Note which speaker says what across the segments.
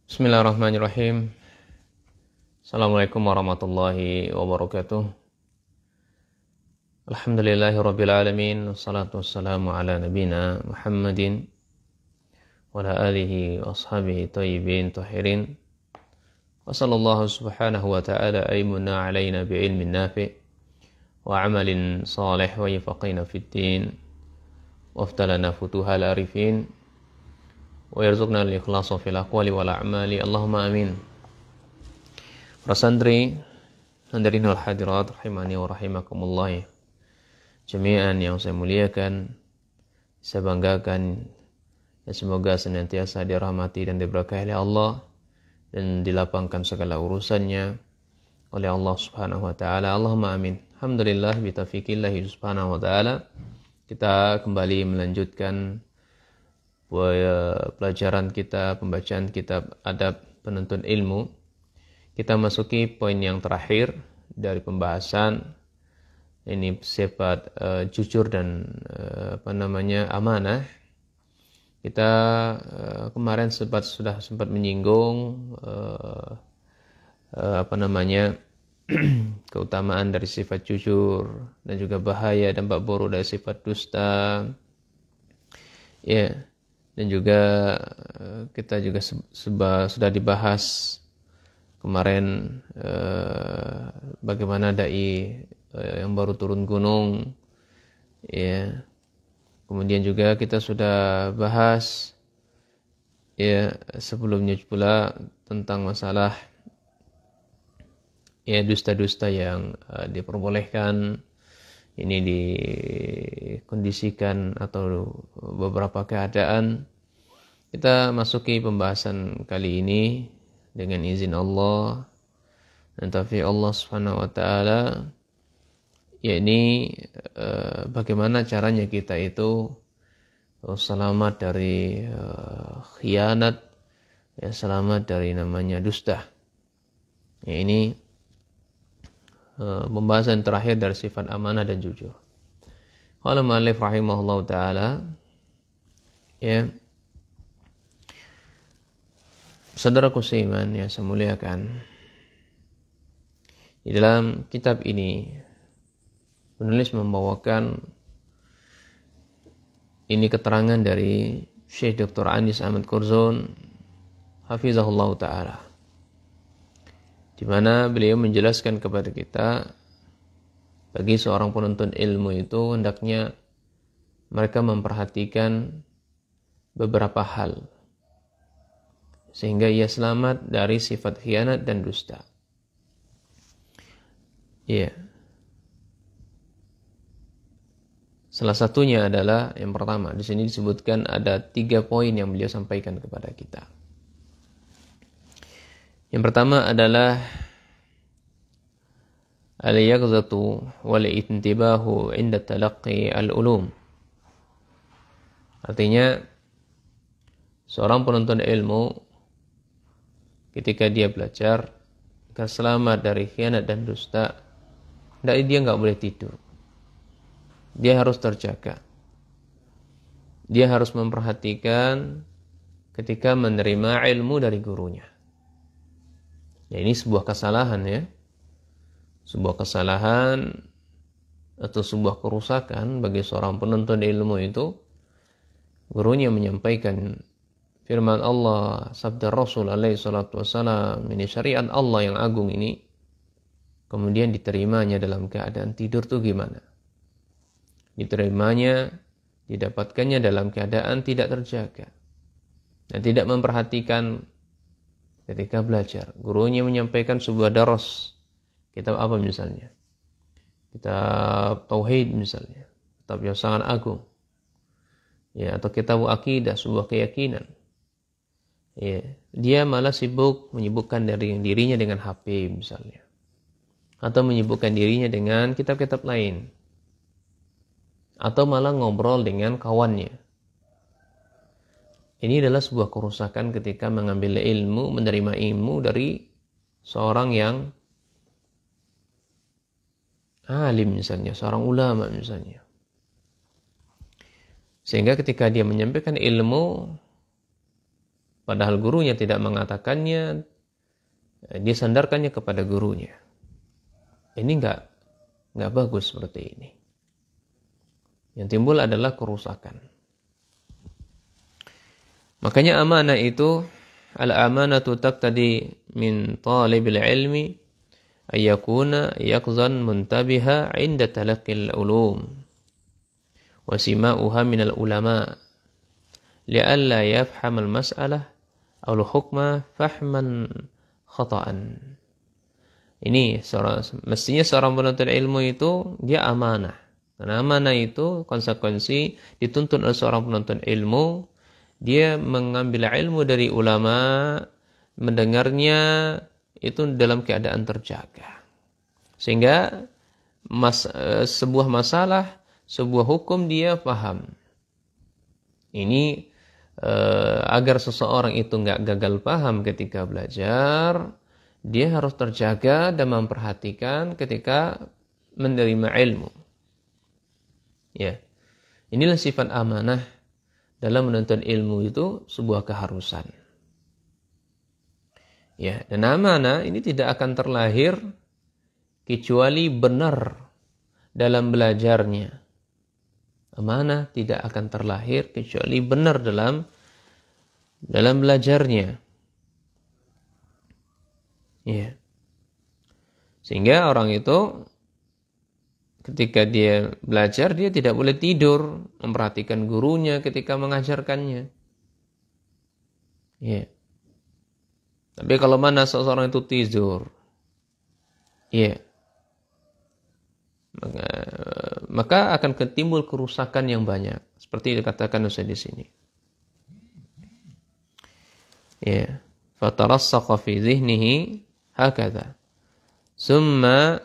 Speaker 1: Bismillahirrahmanirrahim. Assalamualaikum warahmatullahi wabarakatuh. Alhamdulillahirabbil alamin, wassalatu wassalamu ala nabina Muhammadin wa ala alihi wa ashabihi thayyibin tahirin. Wa sallallahu subhanahu wa ta'ala aymunna alaina bi'ilmin nafi' wa amalin salih wa yafaqina fid din wa aftalana futuhal arifin wa yarzuqna al-ikhlasa fil aqwali wal a'mali. Allahumma amin. Para santri, hadirin wal hadirat rahimani wa rahimakumullah jami'an yang saya muliakan, saya banggakan, ya semoga senantiasa dirahmati dan diberkahi oleh Allah dan dilapangkan segala urusannya oleh Allah Subhanahu wa taala. Allahumma amin. Alhamdulillah bi taufiqillah subhanahu wa taala kita kembali melanjutkan pelajaran kita, pembacaan kitab Adab Penuntut Ilmu. Kita masuki poin yang terakhir dari pembahasan ini sifat jujur dan amanah. Kita kemarin sudah sempat menyinggung keutamaan dari sifat jujur dan juga bahaya dampak buruk dari sifat dusta. Ya, dan juga kita juga sudah dibahas kemarin bagaimana dai yang baru turun gunung, ya. Kemudian juga kita sudah bahas ya sebelumnya pula tentang masalah ya dusta-dusta yang diperbolehkan. Ini dikondisikan atau beberapa keadaan. Kita masuki pembahasan kali ini dengan izin Allah dan taufik Allah Subhanahu wa taala, yakni bagaimana caranya kita itu selamat dari khianat, ya selamat dari namanya dusta. Ya, ini pembahasan terakhir dari sifat amanah dan jujur. Qala mu'allif rahimahullah ta'ala, ya saudaraku seiman ya saya muliakan, di dalam kitab ini penulis membawakan ini keterangan dari Syekh Dr. Anis Ahmad Kurzon hafizahullah ta'ala, di mana beliau menjelaskan kepada kita bagi seorang penuntut ilmu itu hendaknya mereka memperhatikan beberapa hal sehingga ia selamat dari sifat khianat dan dusta. Iya. Salah satunya adalah yang pertama, di sini disebutkan ada 3 poin yang beliau sampaikan kepada kita. Yang pertama adalah al-yaqzatu wal intibahu 'inda talaqqi al-ulum. Artinya seorang penuntut ilmu ketika dia belajar agar selamat dari khianat dan dusta, dia enggak boleh tidur. Dia harus terjaga. Dia harus memperhatikan ketika menerima ilmu dari gurunya. Ya, ini sebuah kesalahan ya. Sebuah kesalahan atau sebuah kerusakan bagi seorang penuntut ilmu itu gurunya menyampaikan firman Allah, sabda Rasul alaihi salatu wassalam, ini syariat Allah yang agung ini, kemudian diterimanya dalam keadaan tidur tuh gimana? Diterimanya, didapatkannya dalam keadaan tidak terjaga dan tidak memperhatikan ketika belajar. Gurunya menyampaikan sebuah daros, kitab apa misalnya? Kitab Tauhid misalnya, kitab yang sangat agung. Ya, atau kitab akidah, sebuah keyakinan. Ya, dia malah menyibukkan dirinya dengan HP misalnya. Atau menyibukkan dirinya dengan kitab-kitab lain. Atau malah ngobrol dengan kawannya. Ini adalah sebuah kerusakan ketika mengambil ilmu, menerima ilmu dari seorang yang alim misalnya, seorang ulama misalnya. Sehingga ketika dia menyampaikan ilmu, padahal gurunya tidak mengatakannya, dia sandarkannya kepada gurunya. Ini enggak bagus seperti ini. Yang timbul adalah kerusakan. Makanya amanah itu, al-amanatu taqtadi min talibil ilmi ayyakuna yaqzan muntabiha 'inda talaqqil ulum wa sima'uha min al-ulama li'alla yafham al-mas'alah aw al-hukma fahman khata'an. Ini mestinya seorang penuntut ilmu itu dia amanah. Karena amanah itu konsekuensi dituntut oleh seorang penuntut ilmu, dia mengambil ilmu dari ulama, mendengarnya itu dalam keadaan terjaga. Sehingga sebuah masalah, sebuah hukum dia paham. Ini agar seseorang itu enggak gagal paham ketika belajar, dia harus terjaga dan memperhatikan ketika menerima ilmu. Ya. Inilah sifat amanah dalam menuntut ilmu, itu sebuah keharusan. Ya, dan amanah ini tidak akan terlahir kecuali benar dalam belajarnya. Amanah tidak akan terlahir kecuali benar dalam belajarnya. Ya. Sehingga orang itu ketika dia belajar, dia tidak boleh tidur, memperhatikan gurunya ketika mengajarkannya. Ya. Tapi kalau mana seseorang itu tidur, ya, maka akan timbul kerusakan yang banyak. Seperti dikatakan Ustaz di sini. Ya, fatarassaqa fi dhihnihi hakadha. Summa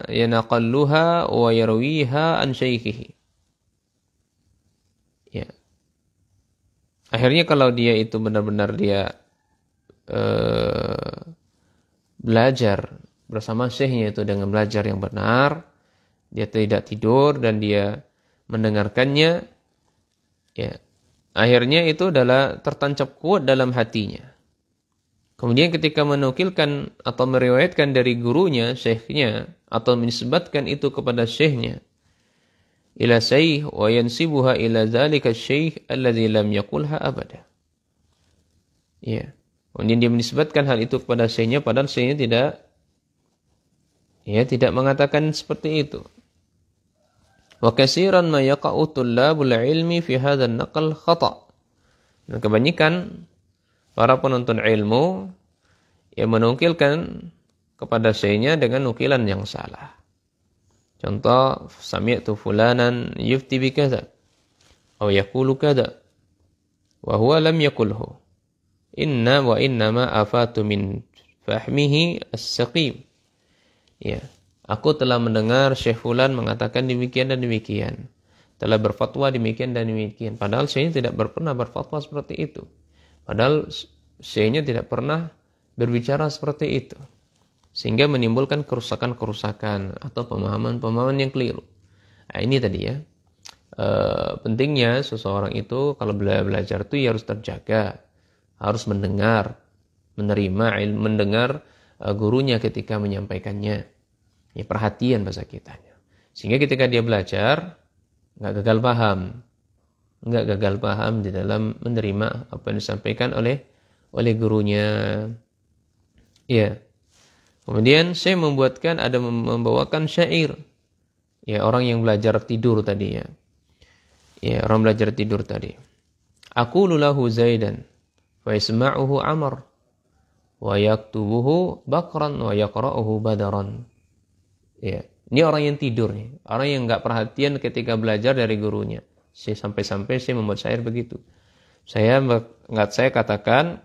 Speaker 1: yanaqalluha wa yarwiha an shaykhihi. Ya. Akhirnya kalau dia itu benar-benar dia belajar bersama syekhnya itu dengan belajar yang benar, dia tidak tidur dan dia mendengarkannya, ya. Akhirnya itu adalah tertancap kuat dalam hatinya. Kemudian ketika menukilkan atau meriwayatkan dari gurunya, syekhnya, atau menisbatkan itu kepada syekhnya, ila syekh wa yansibuha ila dzalika syekh alladzi lam yaqulha abada. Ya. Kemudian dia menisbatkan hal itu kepada syekhnya, padahal syekhnya tidak mengatakan seperti itu. Wa katsiran ma yaqa'u tullabul ilmi fi hadzal naqal khata'. Dan kebanyakan para penuntut ilmu yang menukilkan kepada syekhnya dengan nukilan yang salah. Contoh, sami'tu fulanan yufti bi kadza atau yaqulu kadza wa huwa lam yaqulhu. Inna wa innama afatu min fahmihi as-saqim. Ya, aku telah mendengar Syekh fulan mengatakan demikian dan demikian. Telah berfatwa demikian dan demikian. Padahal syekhnya tidak pernah berfatwa seperti itu. Padahal syekhnya tidak pernah berbicara seperti itu. Sehingga menimbulkan kerusakan-kerusakan atau pemahaman-pemahaman yang keliru. Nah, ini tadi ya. Pentingnya seseorang itu kalau belajar itu ya harus terjaga. Harus mendengar, menerima ilmu, mendengar gurunya ketika menyampaikannya. Ya, perhatian bahasa kitanya. Sehingga ketika dia belajar, nggak gagal paham. Nggak gagal paham di dalam menerima apa yang disampaikan oleh gurunya. Ya. Kemudian saya membawakan syair. Ya, orang yang belajar tidur tadi ya. Ya, orang belajar tidur tadi. Aqulu lahu Zaidan wa yasma'uhu Amr wa yaktubuhu Bakran wa yaqra'uhu Badaran. Ya, ini orang yang tidur nih. Orang yang enggak perhatian ketika belajar dari gurunya. Sampai-sampai saya membuat syair begitu. Saya katakan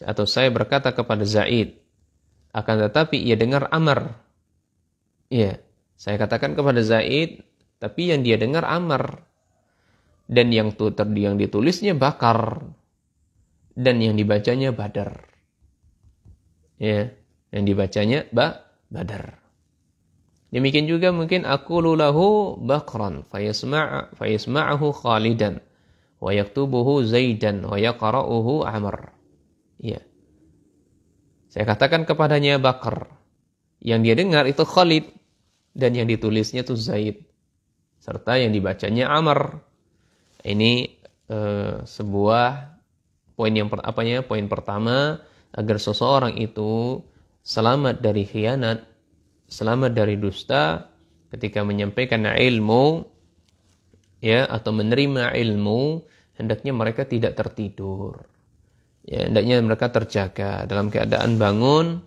Speaker 1: atau saya berkata kepada Zaid, akan tetapi ia dengar Amr. Iya, saya katakan kepada Zaid, tapi yang dia dengar Amr. Dan yang ditulisnya Bakar. Dan yang dibacanya Badar. Ya, yang dibacanya Badar. Demikian juga mungkin aqulu lahu baqran fayasma'ahu Khalidan wa yaktubuhu Zaidan wa yaqra'uhu Amr. Ya. Saya katakan kepadanya Bakar. Yang dia dengar itu Khalid dan yang ditulisnya itu Zaid serta yang dibacanya Amr. Ini sebuah poin pertama agar seseorang itu selamat dari khianat, selamat dari dusta ketika menyampaikan ilmu, ya, atau menerima ilmu, hendaknya mereka tidak tertidur. Ya, hendaknya mereka terjaga dalam keadaan bangun,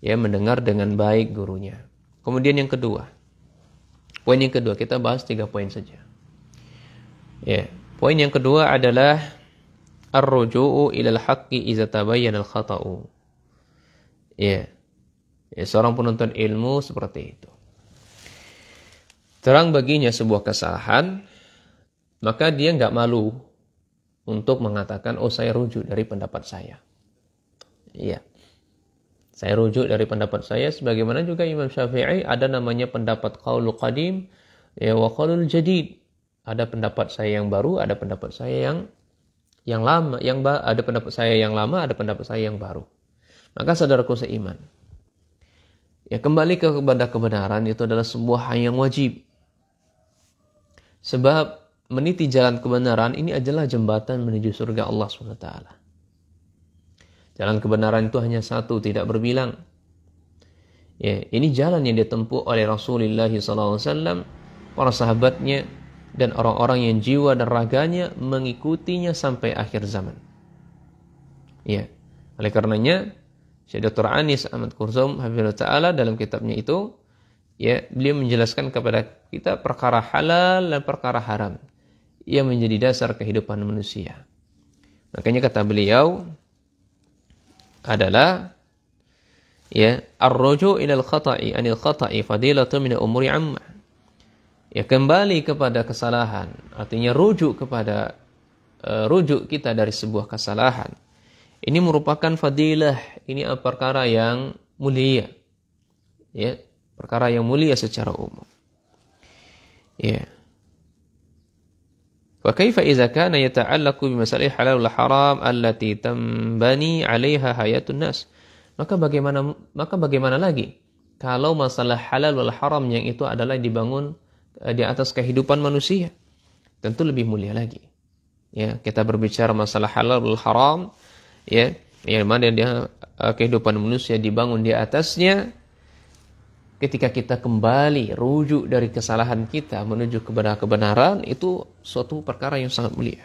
Speaker 1: ya, mendengar dengan baik gurunya. Kemudian yang kedua, poin yang kedua, kita bahas 3 poin saja. Ya, poin yang kedua adalah ar-ruju'u ilal haqqi idza tabayyana al-khata'u. Ya. Ya, seorang penuntut ilmu seperti itu. Terang baginya sebuah kesalahan, maka dia enggak malu untuk mengatakan, oh saya rujuk dari pendapat saya. Iya. Saya rujuk dari pendapat saya, sebagaimana juga Imam Syafi'i ada namanya pendapat qaulul qadim, ya, wa qaulul jadid. Ada pendapat saya yang baru, ada pendapat saya yang lama, ada pendapat saya yang lama, ada pendapat saya yang baru. Maka saudaraku seiman, ya, kembali kepada kebenaran itu adalah sebuah hal yang wajib. Sebab meniti jalan kebenaran ini adalah jembatan menuju surga Allah SWT. Jalan kebenaran itu hanya satu, tidak berbilang. Ya, ini jalan yang ditempuh oleh Rasulullah SAW, para sahabatnya, dan orang-orang yang jiwa dan raganya mengikutinya sampai akhir zaman. Ya, oleh karenanya, Syekh Dr. Anis Ahmad Kurzum hafizahullah ta'ala dalam kitabnya itu, ya, beliau menjelaskan kepada kita perkara halal dan perkara haram yang menjadi dasar kehidupan manusia. Makanya kata beliau adalah, ya, ar-ruju' ilal khata'i anil khata'i fadilatu min umuri amma. Ya, kembali kepada kesalahan, artinya rujuk kepada rujuk kita dari sebuah kesalahan. Ini merupakan fadilah, ini perkara yang mulia. Ya, perkara yang mulia secara umum. Ya. Wa kaifa idza kana yata'allaqu bi masalih halal wal haram allati tambani 'alaiha hayatun nas? Maka bagaimana lagi kalau masalah halal wal haram yang itu adalah dibangun di atas kehidupan manusia? Tentu lebih mulia lagi. Ya, kita berbicara masalah halal wal haram, ya, yang mana dia kehidupan manusia dibangun di atasnya. Ketika kita kembali rujuk dari kesalahan kita menuju kepada kebenaran, itu suatu perkara yang sangat mulia.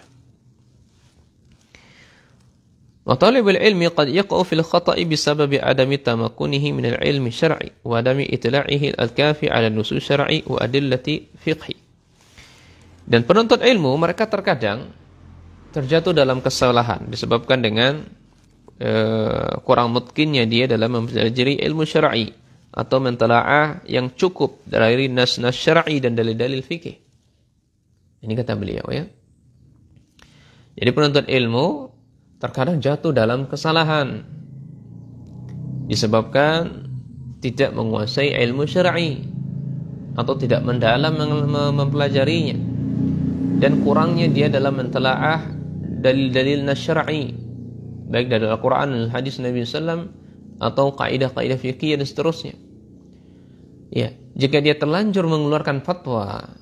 Speaker 1: Wa talibul ilmi qad yaqa'u fil khata'i bisababi adami tamakkunihi min al-ilmi syar'i wa adami itla'ihi al-kafi 'ala nusus syar'i wa adillati fiqhi. Dan penuntut ilmu mereka terkadang terjatuh dalam kesalahan disebabkan dengan kurang mutkinnya dia dalam mempelajari ilmu syar'i atau mentelaah yang cukup dari nas-nas syar'i dan dalil-dalil fikih. Ini kata beliau, ya. Jadi penuntut ilmu terkadang jatuh dalam kesalahan disebabkan tidak menguasai ilmu syar'i atau tidak mendalam mempelajarinya, dan kurangnya dia dalam mentelaah dalil-dalil nas syar'i, baik dari Al-Quran dan hadis Nabi SAW atau kaidah-kaidah fikih dan seterusnya. Ya, jika dia terlanjur mengeluarkan fatwa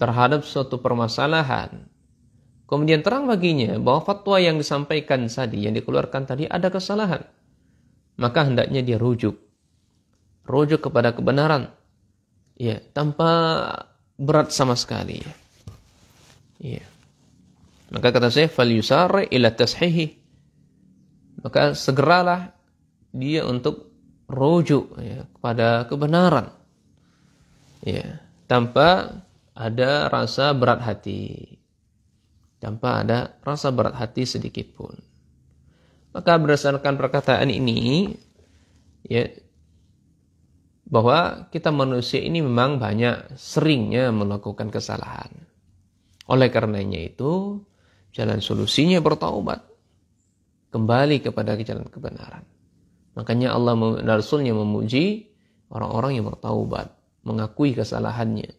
Speaker 1: terhadap suatu permasalahan, kemudian terang baginya bahwa fatwa yang disampaikan tadi, yang dikeluarkan tadi ada kesalahan, maka hendaknya dia rujuk kepada kebenaran, ya, tanpa berat sama sekali. Ya. Maka kata saya, fal yusari ila tashihi, maka segeralah dia untuk rujuk, ya, kepada kebenaran, ya, tanpa ada rasa berat hati, sedikit pun. Maka berdasarkan perkataan ini, ya, bahwa kita manusia ini memang seringnya melakukan kesalahan. Oleh karenanya itu, jalan solusinya bertaubat, kembali kepada jalan kebenaran. Makanya Allah dan Rasulnya memuji orang-orang yang bertaubat, mengakui kesalahannya.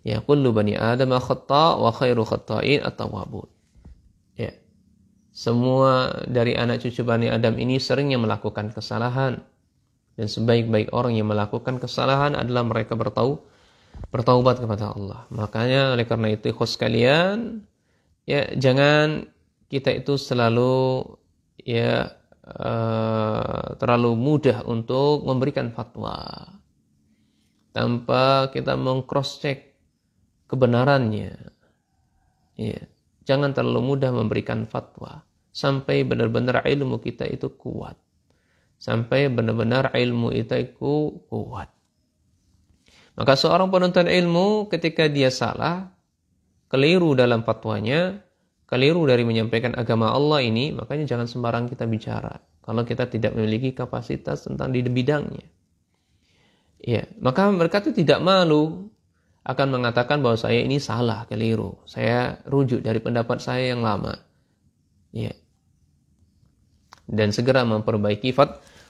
Speaker 1: Ya, kullu bani Adam khata' wa khairu khata'in at-tawwabun. Ya. Semua dari anak cucu Bani Adam ini seringnya melakukan kesalahan. Dan sebaik-baik orang yang melakukan kesalahan adalah mereka bertaubat kepada Allah. Makanya oleh karena itu ikhwas sekalian, ya jangan kita itu selalu ya terlalu mudah untuk memberikan fatwa tanpa kita meng-cross check kebenarannya. Ya, jangan terlalu mudah memberikan fatwa sampai benar-benar ilmu kita itu kuat. Sampai benar-benar ilmu itu kuat. Maka seorang penuntut ilmu ketika dia salah, keliru dalam fatwanya, keliru dari menyampaikan agama Allah ini, makanya jangan sembarang kita bicara kalau kita tidak memiliki kapasitas tentang di bidangnya. Ya, maka mereka itu tidak malu akan mengatakan bahwa saya ini salah, keliru. Saya rujuk dari pendapat saya yang lama. Ya. Dan segera memperbaiki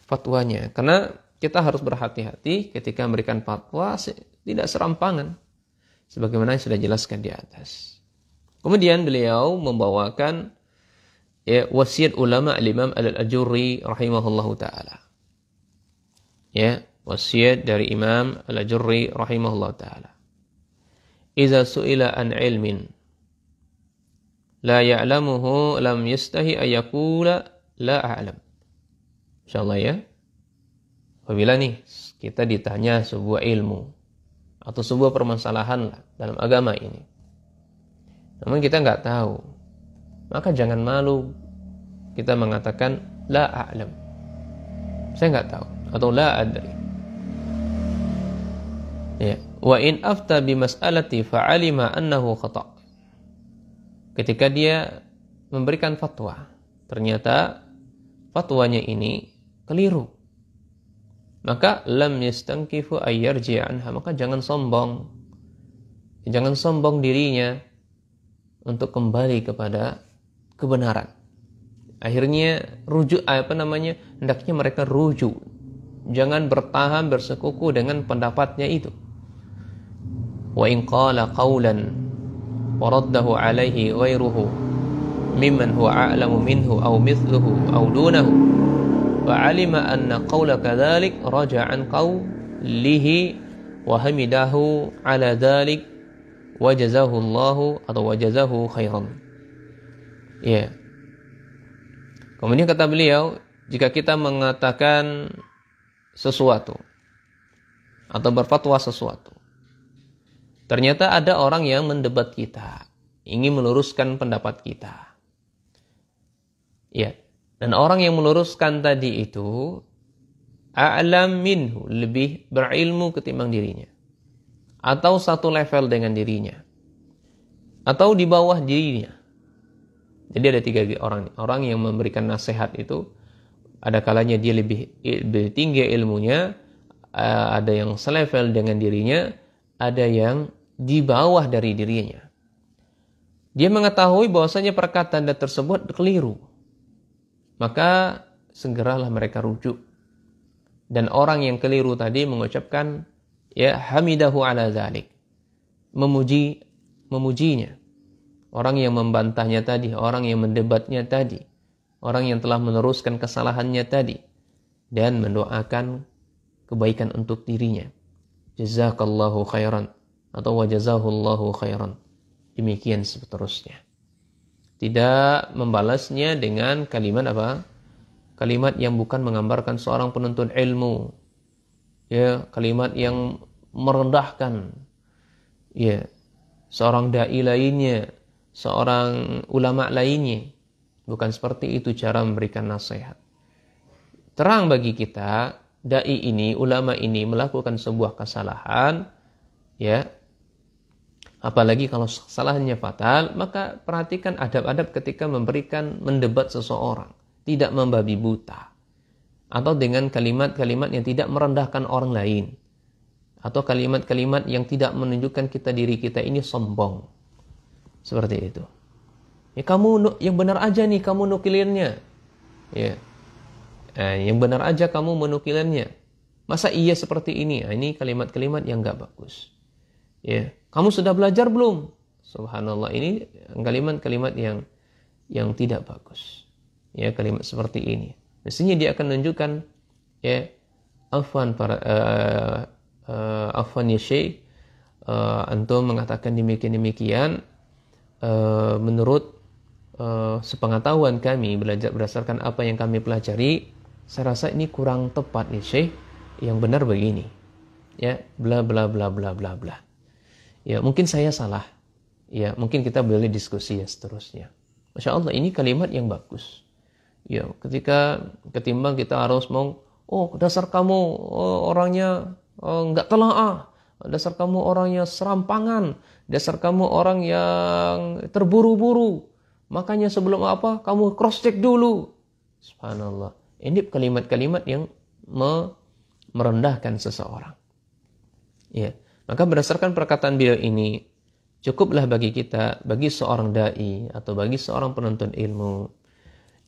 Speaker 1: fatwanya. Karena kita harus berhati-hati ketika memberikan fatwa tidak serampangan. Sebagaimana yang sudah jelaskan di atas. Kemudian beliau membawakan ya, wasiat ulama al-Imam al-Ajurri rahimahullahu ta'ala. Ya, wasiat dari Imam al-Ajurri rahimahullahu ta'ala. Iza su'ila an ilmin la ya'lamuhu lam yastahi ayakula la a'lam. InsyaAllah ya. Apabila nih kita ditanya sebuah ilmu atau sebuah permasalahan lah dalam agama ini, namun kita nggak tahu, maka jangan malu kita mengatakan la a'lam. Saya nggak tahu atau la adri. Ya, wa in afta bi mas'alati fa'alima annahu khata'. Ketika dia memberikan fatwa, ternyata fatwanya ini keliru, maka lam yastankifu ayyarji anha, maka jangan sombong. Jangan sombong dirinya untuk kembali kepada kebenaran. Akhirnya hendaknya mereka rujuk. Jangan bertahan bersekuku dengan pendapatnya itu. Wa in qala qawlan waraddahu alaihi ghairuhu mimman huwa a'lamu minhu aw mithluhu aw dunahu wa 'alima anna qawla kadzalik raja'an qawlihi wa hamidahu 'ala dzalik wa jazahu Allahu atau wa jazahu khairan. Ya. Kemudian kata beliau, jika kita mengatakan sesuatu atau berfatwa sesuatu, ternyata ada orang yang mendebat kita, ingin meluruskan pendapat kita. Ya, dan orang yang meluruskan tadi itu a'lam minhu, lebih berilmu ketimbang dirinya, atau satu level dengan dirinya, atau di bawah dirinya. Jadi ada 3 orang yang memberikan nasihat itu, ada kalanya dia lebih tinggi ilmunya, ada yang selevel dengan dirinya, ada yang di bawah dari dirinya. Dia mengetahui bahwasanya perkataan tersebut keliru, maka segeralah mereka rujuk. Dan orang yang keliru tadi mengucapkan ya hamidahu ala dzalik, memujinya. Orang yang membantahnya tadi, orang yang mendebatnya tadi, orang yang telah meneruskan kesalahannya tadi, dan mendoakan kebaikan untuk dirinya. Jazakallahu khairan atau wajazahullahu khairan. Demikian seterusnya. Tidak membalasnya dengan kalimat apa? Kalimat yang bukan menggambarkan seorang penuntut ilmu. Ya, kalimat yang merendahkan. Ya, seorang dai lainnya, seorang ulama lainnya. Bukan seperti itu cara memberikan nasihat. Terang bagi kita, dai ini, ulama ini melakukan sebuah kesalahan, ya. Apalagi kalau kesalahannya fatal, maka perhatikan adab-adab ketika mendebat seseorang, tidak membabi buta, atau dengan kalimat-kalimat yang tidak merendahkan orang lain, atau kalimat-kalimat yang tidak menunjukkan diri kita ini sombong. Seperti itu. Ya, kamu yang benar aja nih, kamu nukilirnya. Ya. Yang benar aja kamu menukilirnya. Masa iya seperti ini? Nah, ini kalimat-kalimat yang nggak bagus. Ya, kamu sudah belajar belum? Subhanallah, ini kalimat-kalimat yang tidak bagus. Ya, kalimat seperti ini. Mestinya dia akan menunjukkan, ya, afwan ya Syekh, antum mengatakan demikian menurut sepengetahuan kami, belajar berdasarkan apa yang kami pelajari, saya rasa ini kurang tepat nih Syekh, yang benar begini, ya, bla bla bla bla bla bla. Ya, mungkin saya salah, ya, mungkin kita boleh diskusi ya seterusnya. Masya Allah, ini kalimat yang bagus. Ya, ketimbang kita harus dasar kamu orangnya nggak telaah, dasar kamu orangnya serampangan, dasar kamu orang yang terburu-buru, makanya sebelum apa kamu cross check dulu. Subhanallah, ini kalimat-kalimat yang merendahkan seseorang. Ya, maka berdasarkan perkataan beliau ini, cukuplah bagi kita, bagi seorang dai atau bagi seorang penuntut ilmu,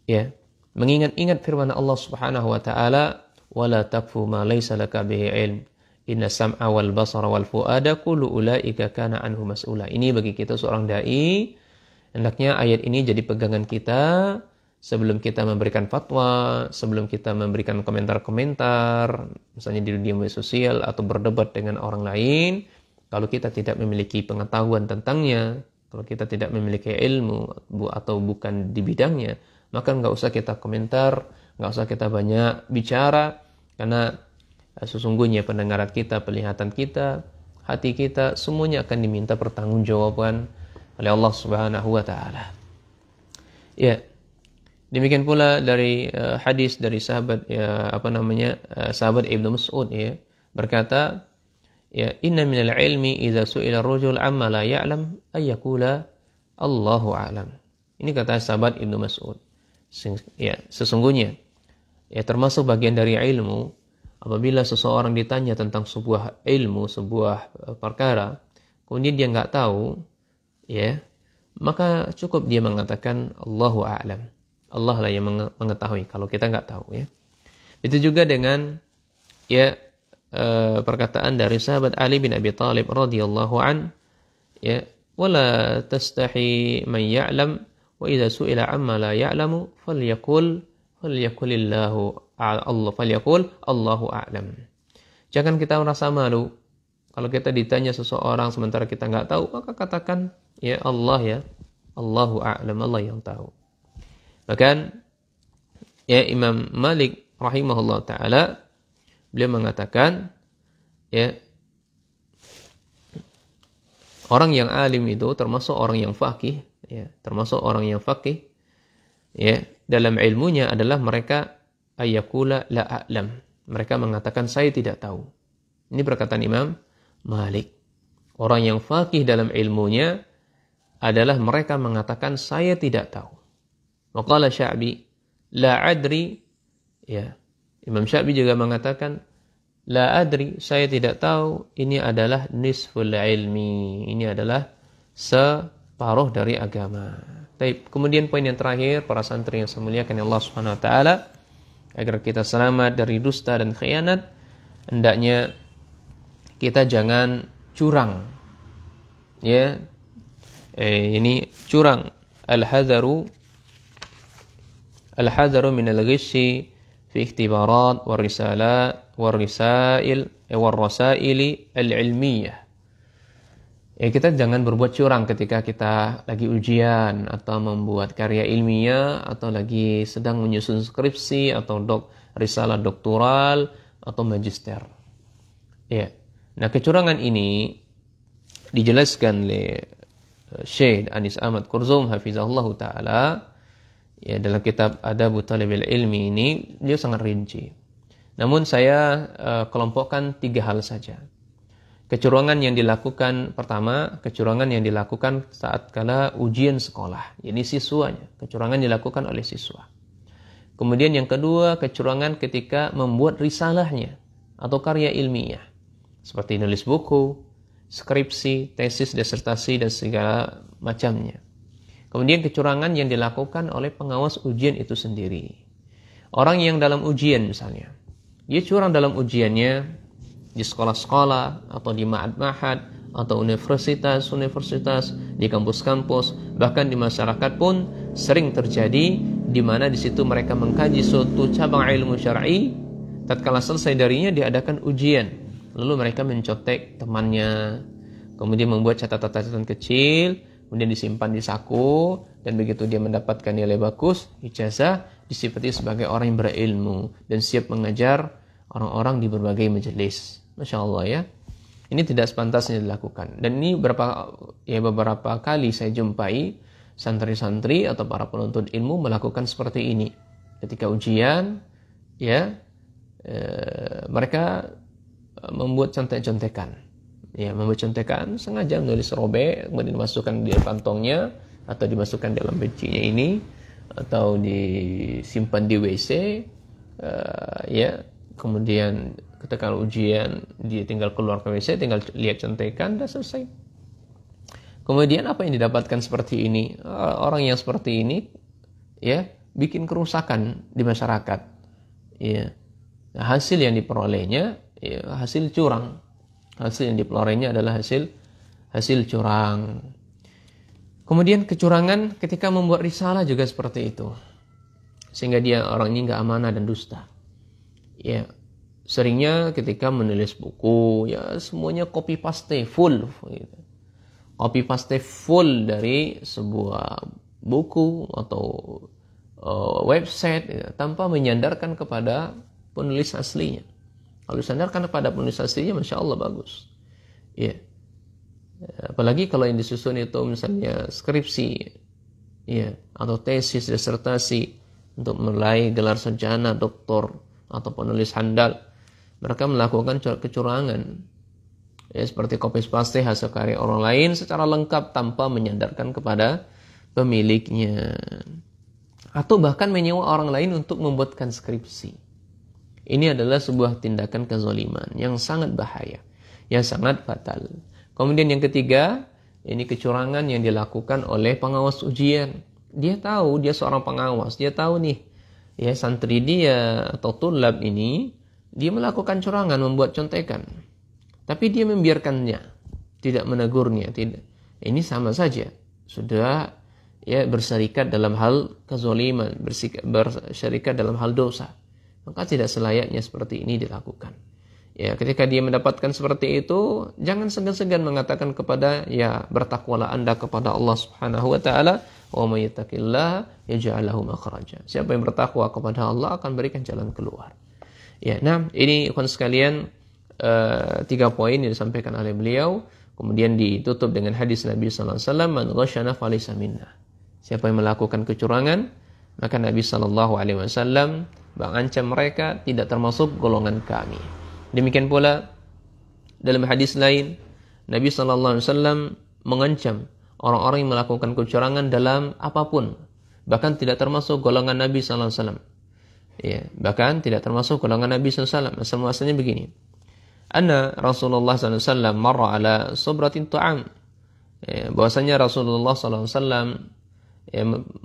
Speaker 1: ya, mengingat-ingat firman Allah Subhanahu wa taala, wala taqfu ma laysa laka bihi ilm, inna sam'a wal basara wal fuada kullu ulaika kana anhu mas'ula. Ini bagi kita seorang dai, hendaknya ayat ini jadi pegangan kita sebelum kita memberikan fatwa, sebelum kita memberikan komentar-komentar, misalnya di dunia media sosial atau berdebat dengan orang lain. Kalau kita tidak memiliki pengetahuan tentangnya, kalau kita tidak memiliki ilmu atau bukan di bidangnya, maka nggak usah kita komentar, nggak usah kita banyak bicara, karena sesungguhnya pendengaran kita, penglihatan kita, hati kita, semuanya akan diminta pertanggungjawaban oleh Allah Subhanahu wa taala. Ya. Demikian pula dari hadis dari sahabat sahabat Ibnu Mas'ud, ya, berkata, ya, inna minal ilmi idza su'ila ar-rajul amma la ya'lam ay yaqula Allahu a'lam. Ini kata sahabat Ibnu Mas'ud. Ya, sesungguhnya, ya, termasuk bagian dari ilmu, apabila seseorang ditanya tentang sebuah ilmu, sebuah perkara, kemudian dia nggak tahu, ya, maka cukup dia mengatakan Allahu a'lam. Allah lah yang mengetahui, kalau kita nggak tahu, ya. Itu juga dengan, ya, perkataan dari sahabat Ali bin Abi Thalib radhiyallahu an, ya, wala tastahi man ya'lam wa idza su'ila amma la ya'lamu falyaqul Allahu a'lam. Jangan kita merasa malu kalau kita ditanya seseorang sementara kita nggak tahu, maka katakan, ya, Allah, ya, Allahu a'lam, Allah yang tahu. Bahkan, ya, Imam Malik rahimahullah ta'ala, beliau mengatakan, ya, orang yang alim itu termasuk orang yang faqih, ya, termasuk orang yang faqih, ya, dalam ilmunya adalah mereka ayyakula la a'lam. Mereka mengatakan saya tidak tahu. Ini perkataan Imam Malik. Orang yang faqih dalam ilmunya adalah mereka mengatakan saya tidak tahu. Waqala Sya'bi la adri, ya, Imam Sya'bi juga mengatakan la adri, saya tidak tahu. Ini adalah nisful ilmi, ini adalah separuh dari agama. Kemudian poin yang terakhir, para santri yang saya muliakan Allah Subhanahu wa taala, agar kita selamat dari dusta dan khianat, hendaknya kita jangan curang. Ya. Ini curang. Al-hadharu min al-ghishi fi ikhtibarat warisail al-ilmiyah. Ya, kita jangan berbuat curang ketika kita lagi ujian atau membuat karya ilmiah atau lagi sedang menyusun skripsi atau risalah doktoral atau magister. Ya. Nah, kecurangan ini dijelaskan oleh Syekh Anis Ahmad Kurzum hafizahullah taala, ya, dalam kitab Adabu Talibil Ilmi ini dia sangat rinci. Namun saya kelompokkan 3 hal saja. Kecurangan yang dilakukan, pertama, kecurangan yang dilakukan saat kala ujian sekolah, yakni siswanya. Kecurangan dilakukan oleh siswa. Kemudian yang kedua, kecurangan ketika membuat risalahnya atau karya ilmiah, seperti nulis buku, skripsi, tesis, disertasi, dan segala macamnya. Kemudian kecurangan yang dilakukan oleh pengawas ujian itu sendiri. Orang yang dalam ujian misalnya dia curang dalam ujiannya di sekolah-sekolah atau di ma'had-ma'had atau universitas-universitas, di kampus-kampus, bahkan di masyarakat pun sering terjadi, di mana di situ mereka mengkaji suatu cabang ilmu syar'i, tatkala selesai darinya diadakan ujian, lalu mereka mencontek temannya, kemudian membuat catatan-catatan kecil, kemudian disimpan di saku, dan begitu dia mendapatkan nilai bagus, ijazah, disifati sebagai orang yang berilmu dan siap mengajar orang-orang di berbagai majelis. Masya Allah ya. Ini tidak sepantasnya dilakukan. Dan ini beberapa kali saya jumpai santri-santri atau para penuntut ilmu melakukan seperti ini. Ketika ujian, mereka membuat contek-contekan. Ya, membuat contekan, sengaja menulis robek, kemudian dimasukkan di kantongnya atau dimasukkan dalam bencinya ini, atau disimpan di WC, kemudian ketika ujian dia tinggal keluar ke WC, tinggal lihat contekan, dan selesai. Kemudian apa yang didapatkan seperti ini? Orang yang seperti ini bikin kerusakan di masyarakat. Ya. Nah, hasil yang diperolehnya hasil curang. Hasil yang diperolehnya adalah hasil curang. Kemudian kecurangan ketika membuat risalah juga seperti itu. Sehingga dia orang ini enggak amanah dan dusta. Ya. Seringnya ketika menulis buku, semuanya copy paste full gitu. Copy paste full dari sebuah buku atau website tanpa menyandarkan kepada penulis aslinya. Kalau disandarkan kepada penulis aslinya, Masya Allah bagus. Ya. Apalagi kalau yang disusun itu misalnya skripsi, atau tesis, disertasi untuk meraih gelar sarjana, doktor, atau penulis handal. Mereka melakukan kecurangan, seperti copy paste hasil karya orang lain secara lengkap tanpa menyandarkan kepada pemiliknya, atau bahkan menyewa orang lain untuk membuatkan skripsi. Ini adalah sebuah tindakan kezaliman yang sangat bahaya, yang sangat fatal. Kemudian yang ketiga, ini kecurangan yang dilakukan oleh pengawas ujian. Dia tahu, dia seorang pengawas, dia tahu nih, santri dia atau tulab ini, dia melakukan curangan, membuat contekan. Tapi dia membiarkannya, tidak menegurnya, tidak. Ini sama saja, sudah berserikat dalam hal kezaliman, berserikat dalam hal dosa. Maka tidak selayaknya seperti ini dilakukan. Ketika dia mendapatkan seperti itu, jangan segan-segan mengatakan kepada, bertakwalah Anda kepada Allah Subhanahu wa taala, wa may yattaqillah yaj'al lahu makhraja. Siapa yang bertakwa kepada Allah akan berikan jalan keluar. Nah, ini ikhwan sekalian 3 poin yang disampaikan oleh beliau, kemudian ditutup dengan hadis Nabi sallallahu alaihi wasallam, man ghasyana falaysa minna. Siapa yang melakukan kecurangan, maka Nabi sallallahu alaihi wasallam mengancam mereka tidak termasuk golongan kami. Demikian pula dalam hadis lain, Nabi sallallahu alaihi wasallam mengancam orang-orang yang melakukan kecurangan dalam apapun, bahkan tidak termasuk golongan Nabi sallallahu alaihi wasallam. Bahkan tidak termasuk golongan Nabi sallallahu alaihi wasallam. Asal-muasalnya begini. Anna Rasulullah sallallahu alaihi wasallam marra ala subratin ta'am. Bahwasanya Rasulullah sallallahu alaihi wasallam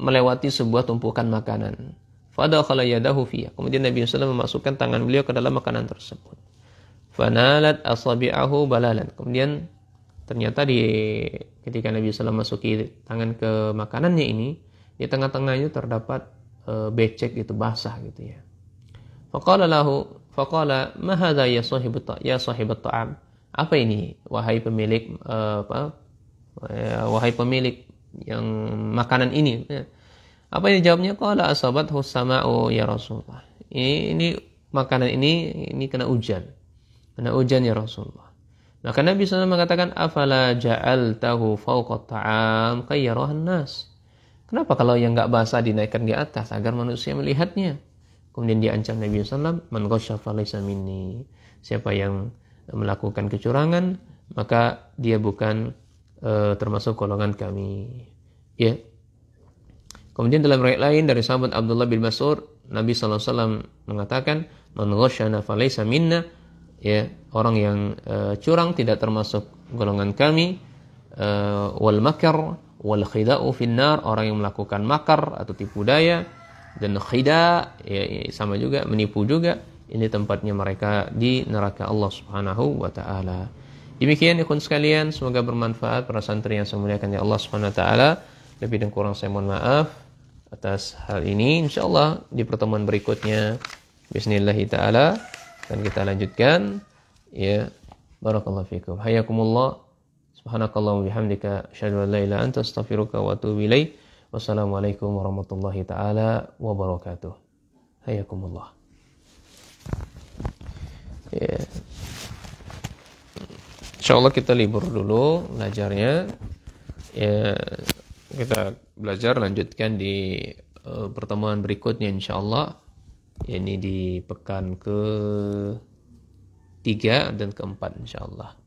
Speaker 1: melewati sebuah tumpukan makanan. Fadakhala yadahu fiha. Kemudian Nabi sallallahu alaihi wasallam memasukkan tangan beliau ke dalam makanan tersebut. Fanalat asabi'ahu balalan. Kemudian ternyata ketika Nabi sallallahu alaihi wasallam masuki tangan ke makanannya ini, di tengah-tengahnya terdapat becek gitu, basah gitu ya. Faqala ma hadza ya sahibat ta'am. Apa ini wahai pemilik wahai pemilik yang makanan ini? Apa yang dijawabnya? Qala asabathu sama'u ya Rasulullah. Ini makanan ini kena hujan. Kena hujan ya Rasulullah. Maka Nabi SAW mengatakan, afala ja'altahu fawqa ta'am kayyarahan nas. Kenapa kalau yang enggak basah dinaikkan di atas agar manusia melihatnya? Kemudian diancam Nabi SAW, man ghasya falaysa minni. Siapa yang melakukan kecurangan, maka dia bukan termasuk golongan kami. Kemudian dalam riwayat lain dari sahabat Abdullah bin Mas'ud, Nabi SAW mengatakan, man ghasyana falaysa minna. Orang yang curang tidak termasuk golongan kami. Wal makar wal khida'u finnar, orang yang melakukan makar atau tipu daya, dan khida sama juga, menipu juga, ini tempatnya mereka di neraka Allah Subhanahu wa taala. Demikian ikhwan sekalian, semoga bermanfaat para santri yang saya muliakan ya Allah Subhanahu wa taala. Lebih dan kurang saya mohon maaf atas hal ini. Insyaallah di pertemuan berikutnya bismillah taala akan kita lanjutkan ya. Barakallahu fikum. Hayakumullah. Subhanakallah wa bihamdika asyhadu an la ilaha illa anta astaghfiruka wa atubu ilaik. Wassalamualaikum warahmatullahi taala wabarakatuh. Hayakumullah. Ya. Insyaallah kita libur dulu belajarnya. Ya, kita belajar lanjutkan di pertemuan berikutnya insyaallah. Ini di pekan ke-3 dan ke-4 insyaallah.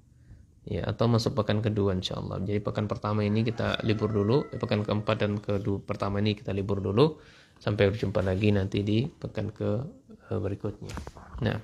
Speaker 1: Ya, atau masuk pekan kedua insyaallah. Jadi pekan pertama ini kita libur dulu, pekan keempat dan kedua pertama ini kita libur dulu sampai berjumpa lagi nanti di pekan ke berikutnya. Nah.